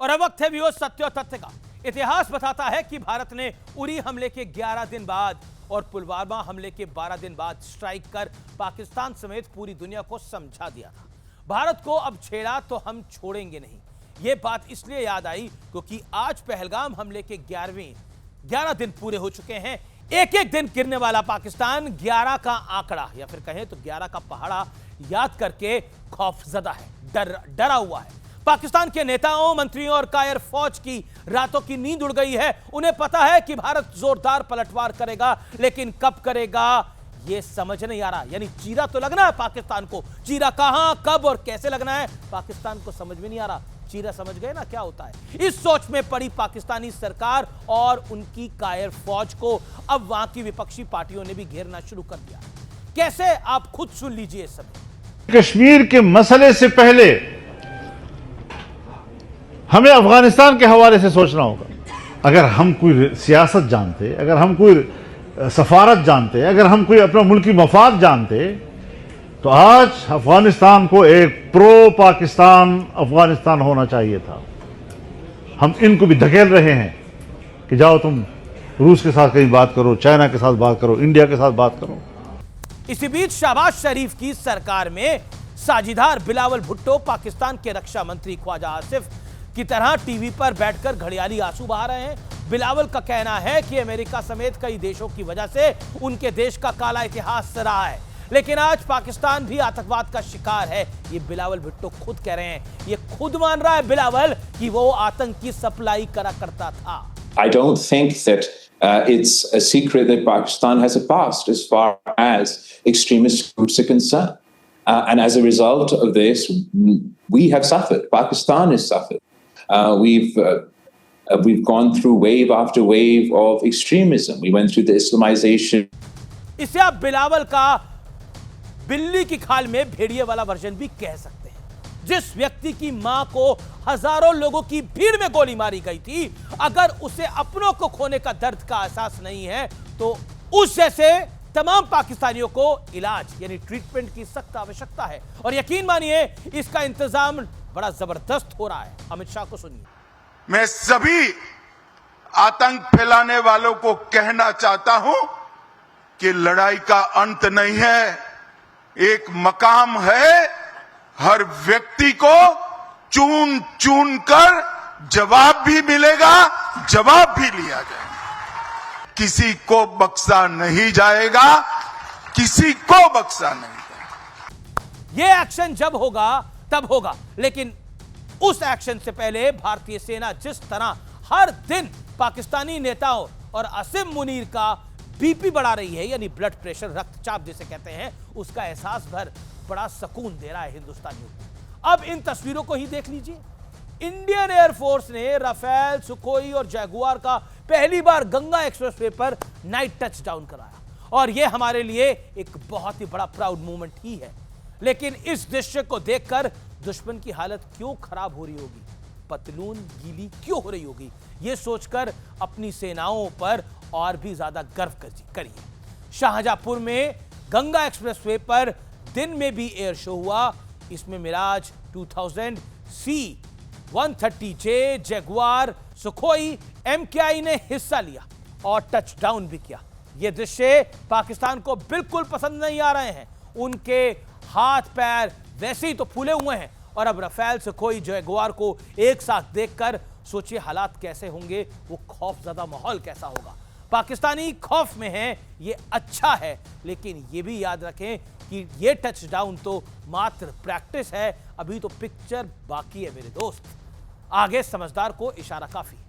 और अब वक्त है व्यूअर्स सत्य और तथ्य का। इतिहास बताता है कि भारत ने उरी हमले के 11 दिन बाद और पुलवामा हमले के 12 दिन बाद स्ट्राइक कर पाकिस्तान समेत पूरी दुनिया को समझा दिया था। भारत को अब छेड़ा तो हम छोड़ेंगे नहीं। यह बात इसलिए याद आई क्योंकि आज पहलगाम हमले के 11 दिन पूरे हो चुके हैं। एक एक दिन गिरने वाला पाकिस्तान 11 का आंकड़ा या फिर कहें तो 11 का पहाड़ा याद करके खौफजदा है, डरा हुआ है। पाकिस्तान के नेताओं, मंत्रियों और कायर फौज की रातों की नींद उड़ गई है। उन्हें पता है कि भारत जोरदार पलटवार करेगा, लेकिन कब करेगा यह समझ नहीं आ रहा। यानी चीरा तो लगना है पाकिस्तान को, चीरा कहां, कब और कैसे लगना है पाकिस्तान को समझ में नहीं आ रहा। चीरा समझ गए ना क्या होता है। इस सोच में पड़ी पाकिस्तानी सरकार और उनकी कायर फौज को अब वहां की विपक्षी पार्टियों ने भी घेरना शुरू कर दिया। कैसे, आप खुद सुन लीजिए। इस समय कश्मीर के मसले से पहले हमें अफगानिस्तान के हवाले से सोचना होगा। अगर हम कोई सियासत जानते, अगर हम कोई सफारत जानते, अगर हम कोई अपना मुल्की मफाद जानते, तो आज अफगानिस्तान को एक प्रो पाकिस्तान अफगानिस्तान होना चाहिए था। हम इनको भी धकेल रहे हैं कि जाओ तुम रूस के साथ कहीं बात करो, चाइना के साथ बात करो, इंडिया के साथ बात करो। इसी बीच शहबाज शरीफ की सरकार में साझीदार बिलावल भुट्टो पाकिस्तान के रक्षा मंत्री ख्वाजा आसिफ की तरह टीवी पर बैठकर घड़ियाली आंसू बहा रहे हैं। बिलावल का कहना है कि अमेरिका समेत कई देशों की वजह से उनके देश का काला इतिहास रहा है, लेकिन आज पाकिस्तान भी आतंकवाद का शिकार है। ये बिलावल भुट्टो खुद कह रहे हैं, ये खुद मान रहा है बिलावल कि वो आतंक की सप्लाई करा करता था। I don't think that it's a secret that Pakistan has a past as far as extremist groups are concerned. And as a result of this, we have suffered. Pakistan has suffered. We've gone through wave after wave of extremism. We went through the Islamization. इसे आप बिलावल का बिल्ली की खाल में भेड़िए वाला version भी कह सकते हैं। जिस व्यक्ति की मां को हजारों लोगों की भीड़ में गोली मारी गई थी, अगर उसे अपनों को खोने का दर्द का एहसास नहीं है, तो उस जैसे तमाम पाकिस्तानियों को इलाज यानी ट्रीटमेंट की सख्त आवश्यकता है। और यकीन मानिए इसका इंतजाम बड़ा जबरदस्त हो रहा है। अमित शाह को सुनिए। मैं सभी आतंक फैलाने वालों को कहना चाहता हूं कि लड़ाई का अंत नहीं है, एक मकाम है। हर व्यक्ति को चुन चुन कर जवाब भी मिलेगा, जवाब भी लिया जाएगा। किसी को बख्शा नहीं जाएगा, किसी को बख्शा नहीं जाएगा। यह एक्शन जब होगा तब होगा, लेकिन उस एक्शन से पहले भारतीय सेना जिस तरह हर दिन पाकिस्तानी नेताओं और असीम मुनीर का बीपी बढ़ा रही है, यानी ब्लड प्रेशर, रक्तचाप जिसे कहते हैं, उसका एहसास भर बड़ा सुकून दे रहा है हिंदुस्तानियों को। अब इन तस्वीरों को ही देख लीजिए। इंडियन एयरफोर्स ने राफेल, सुखोई और जैगुआर का पहली बार गंगा एक्सप्रेसवे पर नाइट टचडाउन कराया, और यह हमारे लिए एक बहुत ही बड़ा प्राउड मोमेंट ही है। लेकिन इस दृश्य को देखकर दुश्मन की हालत क्यों खराब हो रही होगी, पतलून गीली क्यों हो रही होगी, यह सोचकर अपनी सेनाओं पर और भी ज्यादा गर्व करिए। शाहजहांपुर में गंगा एक्सप्रेसवे पर दिन में भी एयर शो हुआ। इसमें Miraj 2000, C-130J, Jaguar, Sukhoi, MKI ने हिस्सा लिया और टचडाउन भी किया। यह दृश्य पाकिस्तान को बिल्कुल पसंद नहीं आ रहे हैं। उनके हाथ पैर वैसे ही तो फूले हुए हैं, और अब राफेल, सुखोई, जैगुआर को एक साथ देखकर सोचिए हालात कैसे होंगे, वो खौफजदा माहौल कैसा होगा। पाकिस्तानी खौफ में है, ये अच्छा है, लेकिन ये भी याद रखें कि ये टचडाउन तो मात्र प्रैक्टिस है, अभी तो पिक्चर बाकी है मेरे दोस्त। आगे समझदार को इशारा काफी है।